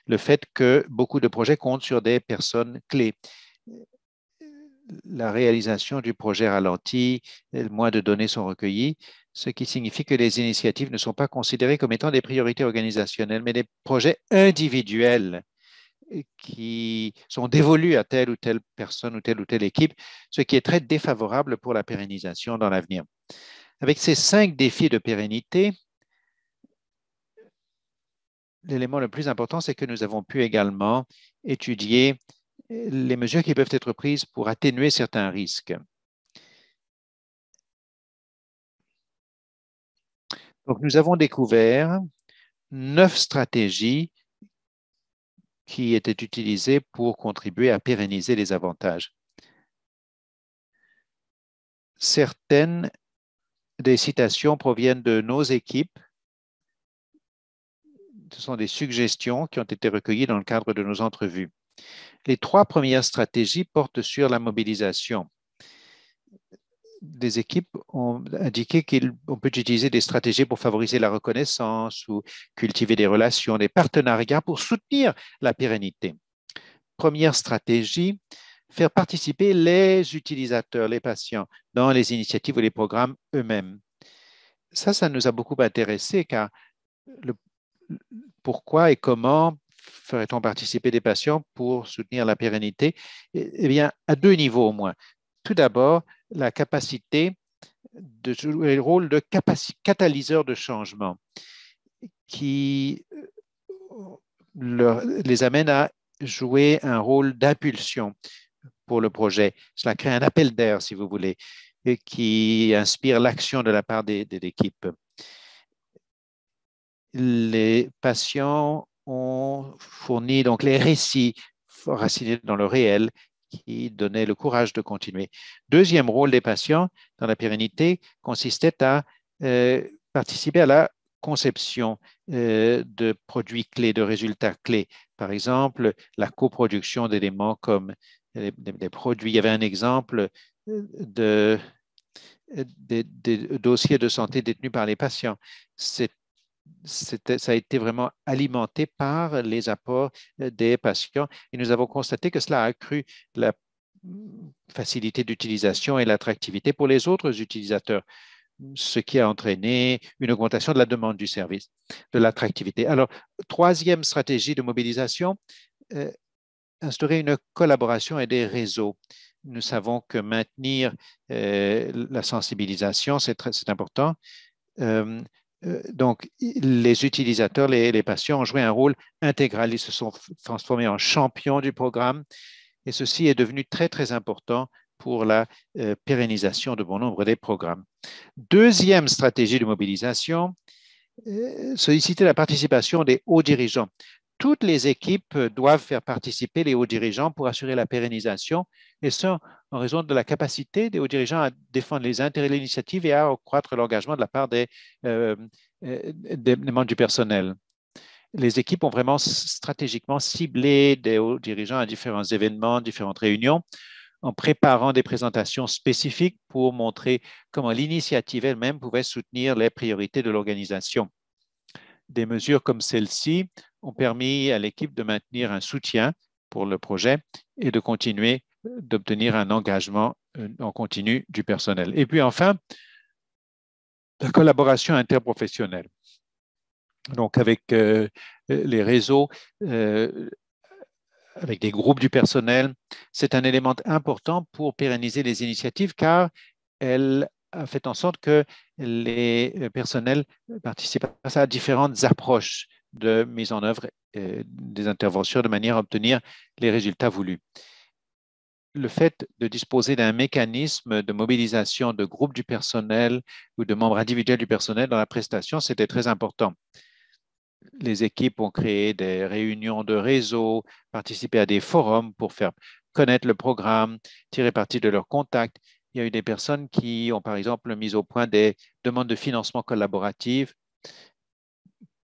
le fait que beaucoup de projets comptent sur des personnes clés. La réalisation du projet ralentit, moins de données sont recueillies, ce qui signifie que les initiatives ne sont pas considérées comme étant des priorités organisationnelles, mais des projets individuels qui sont dévolus à telle ou telle personne ou telle équipe, ce qui est très défavorable pour la pérennisation dans l'avenir. Avec ces 5 défis de pérennité, l'élément le plus important, c'est que nous avons pu également étudier les mesures qui peuvent être prises pour atténuer certains risques. Donc, nous avons découvert 9 stratégies qui étaient utilisées pour contribuer à pérenniser les avantages. Certaines des citations proviennent de nos équipes. Ce sont des suggestions qui ont été recueillies dans le cadre de nos entrevues. Les 3 premières stratégies portent sur la mobilisation. Des équipes ont indiqué qu'on peut utiliser des stratégies pour favoriser la reconnaissance ou cultiver des relations, des partenariats pour soutenir la pérennité. Première stratégie, faire participer les utilisateurs, les patients, dans les initiatives ou les programmes eux-mêmes. Ça nous a beaucoup intéressé car pourquoi et comment ferait-on participer des patients pour soutenir la pérennité? Eh bien, à 2 niveaux au moins. Tout d'abord, la capacité de jouer le rôle de catalyseur de changement qui les amène à jouer un rôle d'impulsion pour le projet. Cela crée un appel d'air, si vous voulez, et qui inspire l'action de la part de l'équipe. Les patients ont fourni donc les récits racinés dans le réel qui donnaient le courage de continuer. Deuxième rôle des patients dans la pérennité consistait à participer à la conception de produits clés, de résultats clés. Par exemple, la coproduction d'éléments comme des produits. Il y avait un exemple des dossiers de santé détenus par les patients. Ça a été vraiment alimenté par les apports des patients et nous avons constaté que cela a accru la facilité d'utilisation et l'attractivité pour les autres utilisateurs, ce qui a entraîné une augmentation de la demande du service, de l'attractivité. Alors, troisième stratégie de mobilisation, instaurer une collaboration et des réseaux. Nous savons que maintenir la sensibilisation, c'est important. Donc, les utilisateurs, les patients ont joué un rôle intégral. Ils se sont transformés en champions du programme et ceci est devenu très, très important pour la pérennisation de bon nombre des programmes. Deuxième stratégie de mobilisation, solliciter la participation des hauts dirigeants. Toutes les équipes doivent faire participer les hauts dirigeants pour assurer la pérennisation, et ce, en raison de la capacité des hauts dirigeants à défendre les intérêts de l'initiative et à accroître l'engagement de la part des membres du personnel. Les équipes ont vraiment stratégiquement ciblé des hauts dirigeants à différents événements, différentes réunions, en préparant des présentations spécifiques pour montrer comment l'initiative elle-même pouvait soutenir les priorités de l'organisation. Des mesures comme celle-ci ont permis à l'équipe de maintenir un soutien pour le projet et de continuer d'obtenir un engagement en continu du personnel. Et puis enfin, la collaboration interprofessionnelle. Donc avec les réseaux, avec des groupes du personnel, c'est un élément important pour pérenniser les initiatives car elle a fait en sorte que les personnels participent à différentes approches de mise en œuvre des interventions de manière à obtenir les résultats voulus. Le fait de disposer d'un mécanisme de mobilisation de groupes du personnel ou de membres individuels du personnel dans la prestation, c'était très important. Les équipes ont créé des réunions de réseau, participé à des forums pour faire connaître le programme, tirer parti de leurs contacts. Il y a eu des personnes qui ont, par exemple, mis au point des demandes de financement collaboratif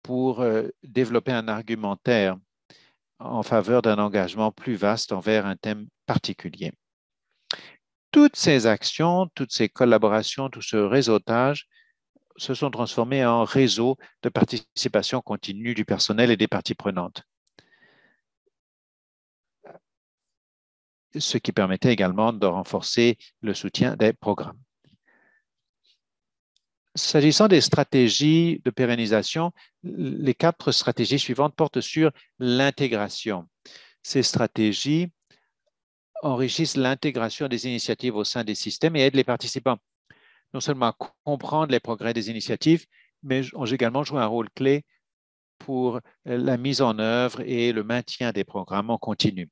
pour développer un argumentaire en faveur d'un engagement plus vaste envers un thème particulier. Toutes ces actions, toutes ces collaborations, tout ce réseautage se sont transformés en réseau de participation continue du personnel et des parties prenantes, ce qui permettait également de renforcer le soutien des programmes. S'agissant des stratégies de pérennisation, les 4 stratégies suivantes portent sur l'intégration. Ces stratégies enrichissent l'intégration des initiatives au sein des systèmes et aident les participants non seulement à comprendre les progrès des initiatives, mais ont également joué un rôle clé pour la mise en œuvre et le maintien des programmes en continu.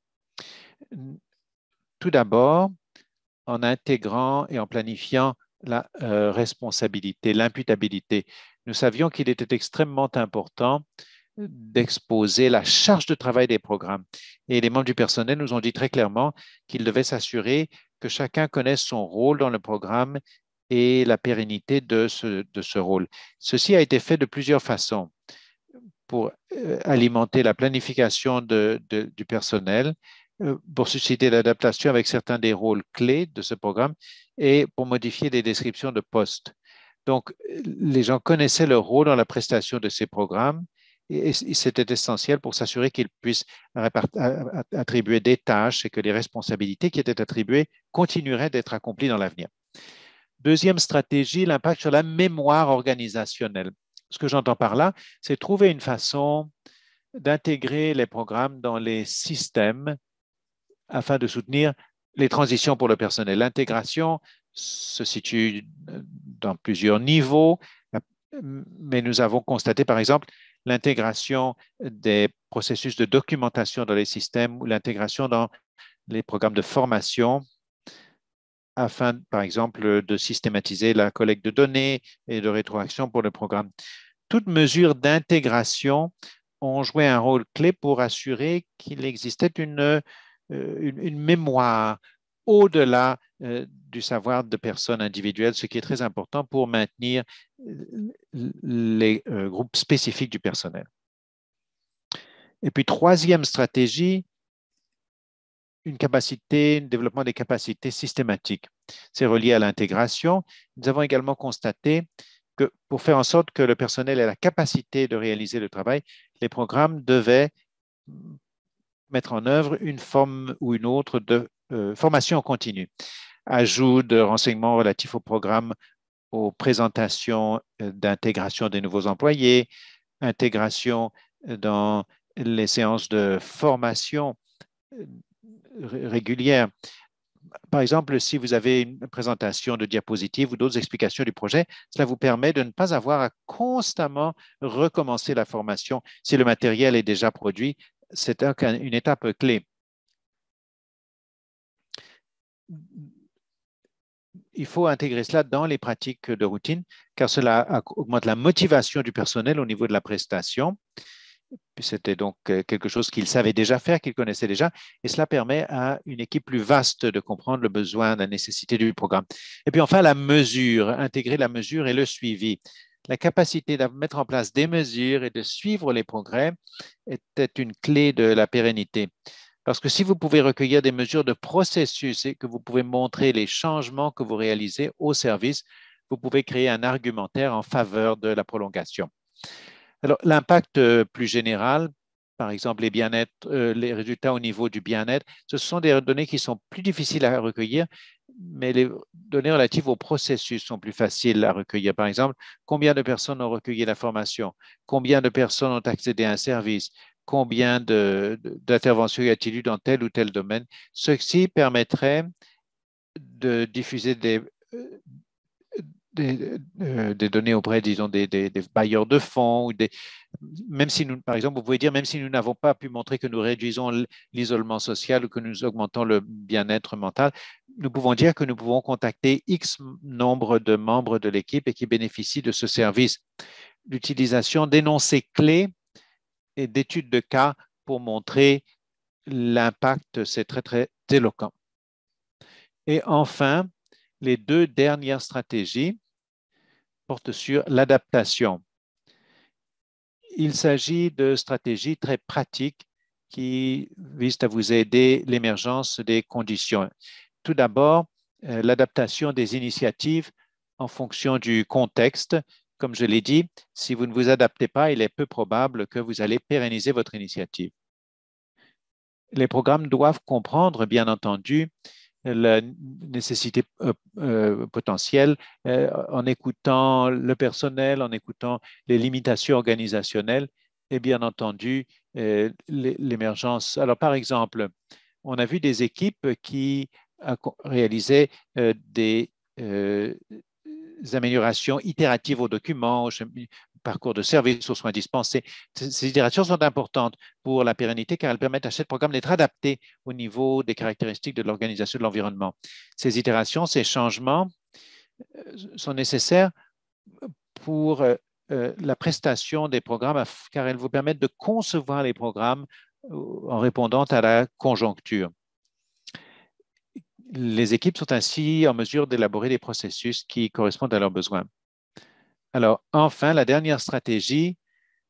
Tout d'abord, en intégrant et en planifiant la responsabilité, l'imputabilité. Nous savions qu'il était extrêmement important d'exposer la charge de travail des programmes. Et les membres du personnel nous ont dit très clairement qu'ils devaient s'assurer que chacun connaisse son rôle dans le programme et la pérennité de ce rôle. Ceci a été fait de plusieurs façons pour alimenter la planification du personnel, pour susciter l'adaptation avec certains des rôles clés de ce programme et pour modifier les descriptions de postes. Donc, les gens connaissaient leur rôle dans la prestation de ces programmes et c'était essentiel pour s'assurer qu'ils puissent attribuer des tâches et que les responsabilités qui étaient attribuées continueraient d'être accomplies dans l'avenir. Deuxième stratégie, l'impact sur la mémoire organisationnelle. Ce que j'entends par là, c'est trouver une façon d'intégrer les programmes dans les systèmes afin de soutenir les transitions pour le personnel. L'intégration se situe dans plusieurs niveaux, mais nous avons constaté, par exemple, l'intégration des processus de documentation dans les systèmes ou l'intégration dans les programmes de formation afin, par exemple, de systématiser la collecte de données et de rétroaction pour le programme. Toutes mesures d'intégration ont joué un rôle clé pour assurer qu'il existait une mémoire au-delà du savoir de personnes individuelles, ce qui est très important pour maintenir les groupes spécifiques du personnel. Et puis, troisième stratégie, un développement des capacités systématiques. C'est relié à l'intégration. Nous avons également constaté que pour faire en sorte que le personnel ait la capacité de réaliser le travail, les programmes devaient mettre en œuvre une forme ou une autre de formation continue. Ajout de renseignements relatifs au programme, aux présentations d'intégration des nouveaux employés, intégration dans les séances de formation régulière, Par exemple, si vous avez une présentation de diapositives ou d'autres explications du projet, cela vous permet de ne pas avoir à constamment recommencer la formation si le matériel est déjà produit. C'est une étape clé. Il faut intégrer cela dans les pratiques de routine, car cela augmente la motivation du personnel au niveau de la prestation. C'était donc quelque chose qu'ils savaient déjà faire, qu'ils connaissaient déjà, et cela permet à une équipe plus vaste de comprendre le besoin, la nécessité du programme. Et puis enfin, la mesure, intégrer la mesure et le suivi. La capacité de mettre en place des mesures et de suivre les progrès était une clé de la pérennité. Parce que si vous pouvez recueillir des mesures de processus et que vous pouvez montrer les changements que vous réalisez au service, vous pouvez créer un argumentaire en faveur de la prolongation. Alors, l'impact plus général, par exemple les bien-être, les résultats au niveau du bien-être, ce sont des données qui sont plus difficiles à recueillir, mais les données relatives au processus sont plus faciles à recueillir. Par exemple, combien de personnes ont recueilli l'information, combien de personnes ont accédé à un service, combien d'interventions y a-t-il eu dans tel ou tel domaine. Ceci permettrait de diffuser des données auprès, disons, des bailleurs de fonds, ou même si nous, par exemple, vous pouvez dire, même si nous n'avons pas pu montrer que nous réduisons l'isolement social ou que nous augmentons le bien-être mental, nous pouvons dire que nous pouvons contacter X nombre de membres de l'équipe et qui bénéficient de ce service. L'utilisation d'énoncés clés et d'études de cas pour montrer l'impact, c'est très, très éloquent. Et enfin, les deux dernières stratégies portent sur l'adaptation. Il s'agit de stratégies très pratiques qui visent à vous aider l'émergence des conditions. Tout d'abord, l'adaptation des initiatives en fonction du contexte. Comme je l'ai dit, si vous ne vous adaptez pas, il est peu probable que vous allez pérenniser votre initiative. Les programmes doivent comprendre, bien entendu, la nécessité potentielle en écoutant le personnel, en écoutant les limitations organisationnelles et bien entendu l'émergence. Alors, par exemple, on a vu des équipes qui réalisaient des améliorations itératives au document, au parcours de service, aux soins dispensés. Ces itérations sont importantes pour la pérennité car elles permettent à chaque programme d'être adapté au niveau des caractéristiques de l'organisation de l'environnement. Ces itérations, ces changements sont nécessaires pour la prestation des programmes car elles vous permettent de concevoir les programmes en répondant à la conjoncture. Les équipes sont ainsi en mesure d'élaborer des processus qui correspondent à leurs besoins. Alors, enfin, la dernière stratégie,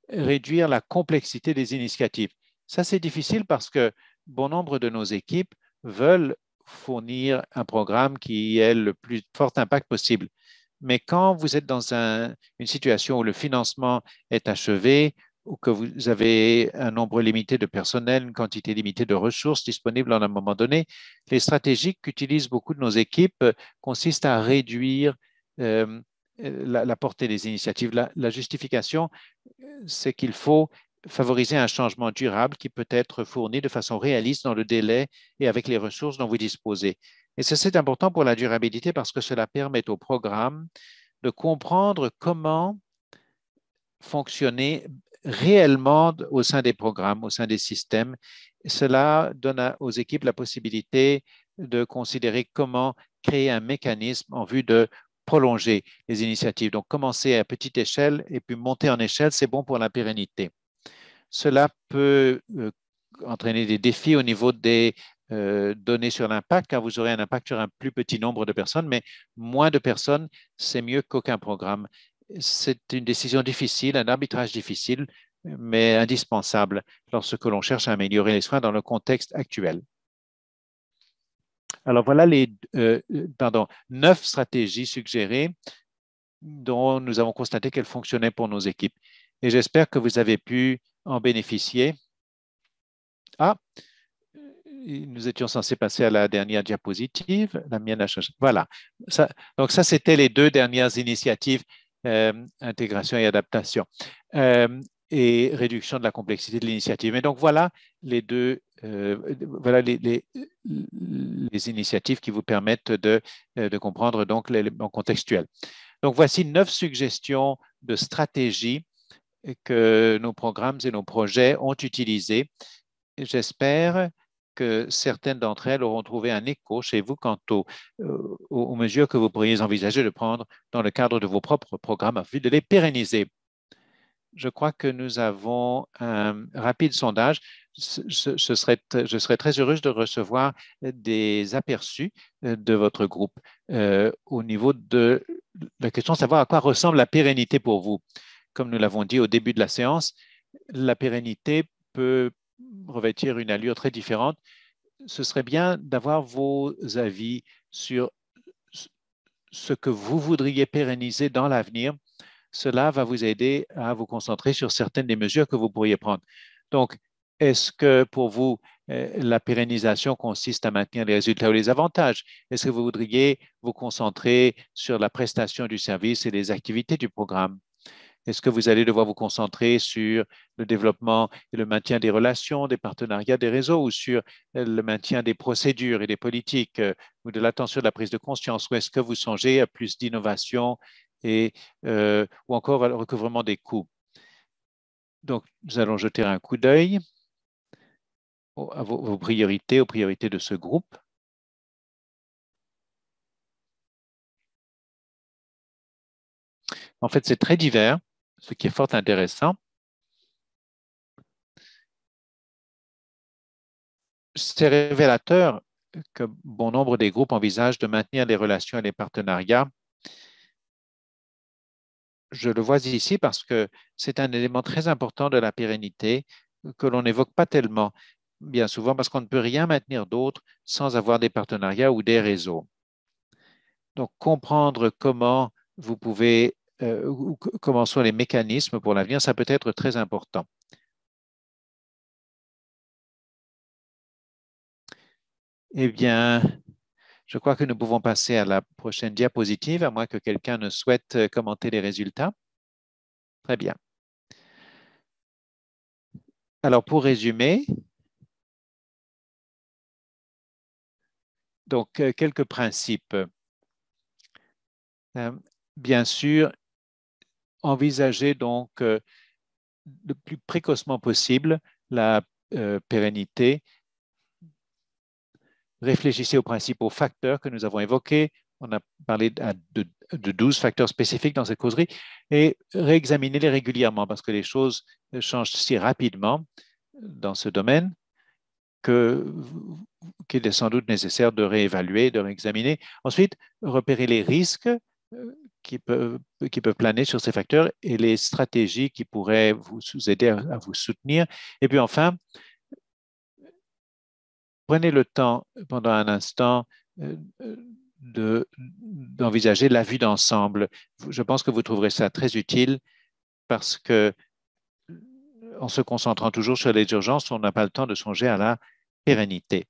réduire la complexité des initiatives. Ça, c'est difficile parce que bon nombre de nos équipes veulent fournir un programme qui ait le plus fort impact possible. Mais quand vous êtes dans une situation où le financement est achevé, ou que vous avez un nombre limité de personnel, une quantité limitée de ressources disponibles en un moment donné, les stratégies qu'utilisent beaucoup de nos équipes consistent à réduire la portée des initiatives. La justification, c'est qu'il faut favoriser un changement durable qui peut être fourni de façon réaliste dans le délai et avec les ressources dont vous disposez. Et c'est important pour la durabilité parce que cela permet au programme de comprendre comment fonctionner réellement au sein des programmes, au sein des systèmes. Et cela donne aux équipes la possibilité de considérer comment créer un mécanisme en vue de prolonger les initiatives. Donc, commencer à petite échelle et puis monter en échelle, c'est bon pour la pérennité. Cela peut entraîner des défis au niveau des données sur l'impact, car vous aurez un impact sur un plus petit nombre de personnes, mais moins de personnes, c'est mieux qu'aucun programme. C'est une décision difficile, un arbitrage difficile, mais indispensable lorsque l'on cherche à améliorer les soins dans le contexte actuel. Alors voilà les 9 stratégies suggérées dont nous avons constaté qu'elles fonctionnaient pour nos équipes. Et j'espère que vous avez pu en bénéficier. Ah, nous étions censés passer à la dernière diapositive. La mienne a changé. Voilà. Donc ça, c'était les deux dernières initiatives, intégration et adaptation, et réduction de la complexité de l'initiative. Et donc voilà les deux voilà les initiatives qui vous permettent de comprendre donc l'élément contextuel. Donc, voici 9 suggestions de stratégies que nos programmes et nos projets ont utilisées. J'espère que certaines d'entre elles auront trouvé un écho chez vous quant aux mesures que vous pourriez envisager de prendre dans le cadre de vos propres programmes afin de les pérenniser. Je crois que nous avons un rapide sondage. Je serais très heureuse de recevoir des aperçus de votre groupe au niveau de la question de savoir à quoi ressemble la pérennité pour vous. Comme nous l'avons dit au début de la séance, la pérennité peut revêtir une allure très différente. Ce serait bien d'avoir vos avis sur ce que vous voudriez pérenniser dans l'avenir. Cela va vous aider à vous concentrer sur certaines des mesures que vous pourriez prendre. Donc, est-ce que pour vous, la pérennisation consiste à maintenir les résultats ou les avantages? Est-ce que vous voudriez vous concentrer sur la prestation du service et les activités du programme? Est-ce que vous allez devoir vous concentrer sur le développement et le maintien des relations, des partenariats, des réseaux, ou sur le maintien des procédures et des politiques, ou de l'attention de la prise de conscience? Ou est-ce que vous songez à plus d'innovation ou encore au recouvrement des coûts? Donc, nous allons jeter un coup d'œil à vos priorités, aux priorités de ce groupe. En fait, c'est très divers, ce qui est fort intéressant. C'est révélateur que bon nombre des groupes envisagent de maintenir les relations et les partenariats. Je le vois ici parce que c'est un élément très important de la pérennité que l'on n'évoque pas tellement, bien souvent parce qu'on ne peut rien maintenir d'autre sans avoir des partenariats ou des réseaux. Donc, comprendre comment vous pouvez, comment sont les mécanismes pour l'avenir, ça peut être très important. Eh bien, je crois que nous pouvons passer à la prochaine diapositive, à moins que quelqu'un ne souhaite commenter les résultats. Très bien. Alors, pour résumer, donc, quelques principes. Bien sûr, envisager donc le plus précocement possible la pérennité. Réfléchissez aux principaux facteurs que nous avons évoqués. On a parlé de 12 facteurs spécifiques dans cette causerie et réexaminez-les régulièrement parce que les choses changent si rapidement dans ce domaine qu'il est sans doute nécessaire de réévaluer, de réexaminer. Ensuite, repérer les risques qui peuvent planer sur ces facteurs et les stratégies qui pourraient vous aider à vous soutenir. Et puis enfin, prenez le temps pendant un instant d'envisager la vue d'ensemble. Je pense que vous trouverez ça très utile parce que en se concentrant toujours sur les urgences, on n'a pas le temps de songer à la pérennité.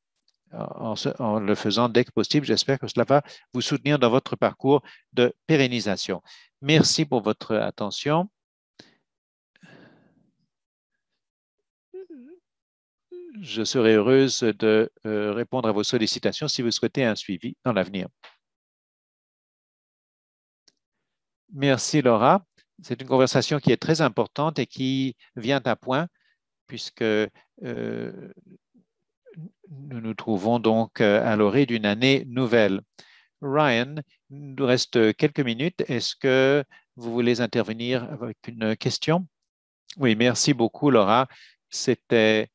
En le faisant dès que possible, j'espère que cela va vous soutenir dans votre parcours de pérennisation. Merci pour votre attention. Je serai heureuse de répondre à vos sollicitations si vous souhaitez un suivi dans l'avenir. Merci, Laura. C'est une conversation qui est très importante et qui vient à point puisque nous nous trouvons donc à l'orée d'une année nouvelle. Ryan, il nous reste quelques minutes. Est-ce que vous voulez intervenir avec une question? Oui, merci beaucoup, Laura. C'était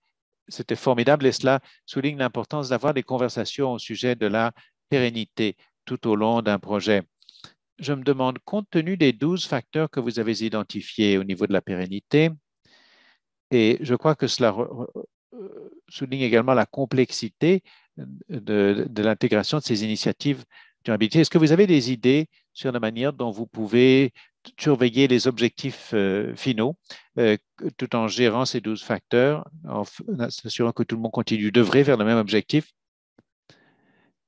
formidable et cela souligne l'importance d'avoir des conversations au sujet de la pérennité tout au long d'un projet. Je me demande, compte tenu des 12 facteurs que vous avez identifiés au niveau de la pérennité, et je crois que cela souligne également la complexité de l'intégration de ces initiatives durabilité. Est-ce que vous avez des idées sur la manière dont vous pouvez surveiller les objectifs finaux tout en gérant ces 12 facteurs, en s'assurant que tout le monde continue d'œuvrer vers le même objectif?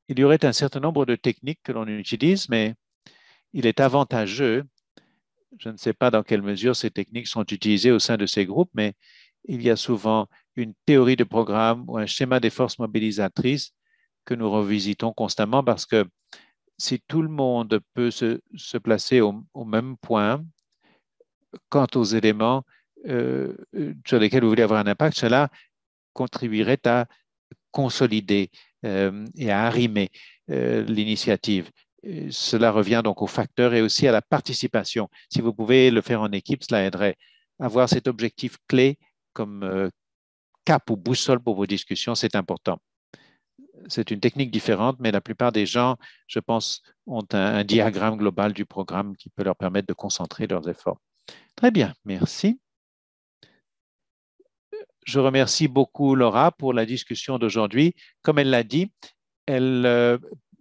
Il y aurait un certain nombre de techniques que l'on utilise, mais il est avantageux, je ne sais pas dans quelle mesure ces techniques sont utilisées au sein de ces groupes, mais il y a souvent une théorie de programme ou un schéma des forces mobilisatrices que nous revisitons constamment parce que si tout le monde peut se placer au même point quant aux éléments sur lesquels vous voulez avoir un impact, cela contribuerait à consolider et à arrimer l'initiative. Cela revient donc aux facteurs et aussi à la participation. Si vous pouvez le faire en équipe, cela aiderait. Avoir cet objectif clé comme cap ou boussole pour vos discussions, c'est important. C'est une technique différente, mais la plupart des gens, je pense, ont un diagramme global du programme qui peut leur permettre de concentrer leurs efforts. Très bien, merci. Je remercie beaucoup Laura pour la discussion d'aujourd'hui. Comme elle l'a dit, elle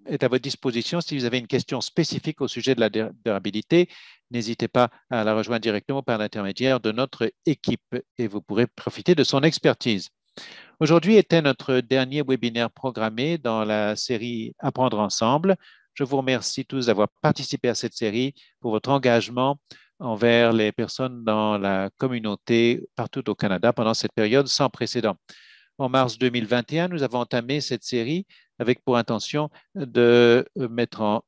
est à votre disposition si vous avez une question spécifique au sujet de la durabilité. N'hésitez pas à la rejoindre directement par l'intermédiaire de notre équipe et vous pourrez profiter de son expertise. Aujourd'hui était notre dernier webinaire programmé dans la série Apprendre ensemble. Je vous remercie tous d'avoir participé à cette série pour votre engagement envers les personnes dans la communauté partout au Canada pendant cette période sans précédent. En mars 2021, nous avons entamé cette série avec pour intention de mettre en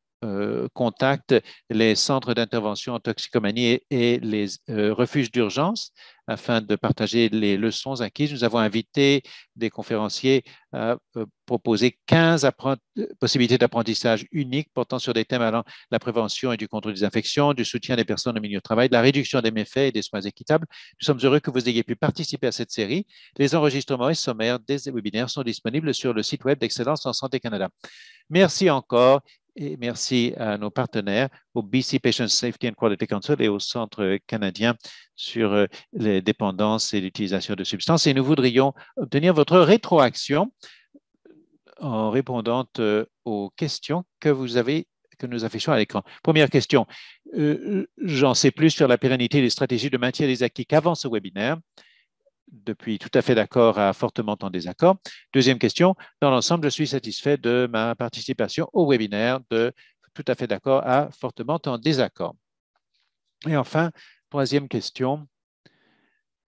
contact les centres d'intervention en toxicomanie et les refuges d'urgence afin de partager les leçons acquises. Nous avons invité des conférenciers à proposer 15 possibilités d'apprentissage uniques portant sur des thèmes allant de la prévention et du contrôle des infections, du soutien des personnes au milieu de travail, de la réduction des méfaits et des soins équitables. Nous sommes heureux que vous ayez pu participer à cette série. Les enregistrements et sommaires des webinaires sont disponibles sur le site web d'Excellence en Santé Canada. Merci encore et merci à nos partenaires, au BC Patient Safety and Quality Council et au Centre canadien sur les dépendances et l'utilisation de substances. Et nous voudrions obtenir votre rétroaction en répondant aux questions que nous affichons à l'écran. Première question, j'en sais plus sur la pérennité des stratégies de maintien des acquis qu'avant ce webinaire. Depuis tout à fait d'accord à fortement en désaccord. Deuxième question, dans l'ensemble, je suis satisfait de ma participation au webinaire de tout à fait d'accord à fortement en désaccord. Et enfin, troisième question,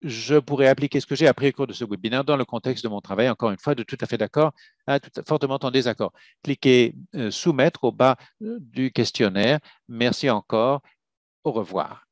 je pourrais appliquer ce que j'ai appris au cours de ce webinaire dans le contexte de mon travail, encore une fois, de tout à fait d'accord à fortement en désaccord. Cliquez soumettre au bas du questionnaire. Merci encore. Au revoir.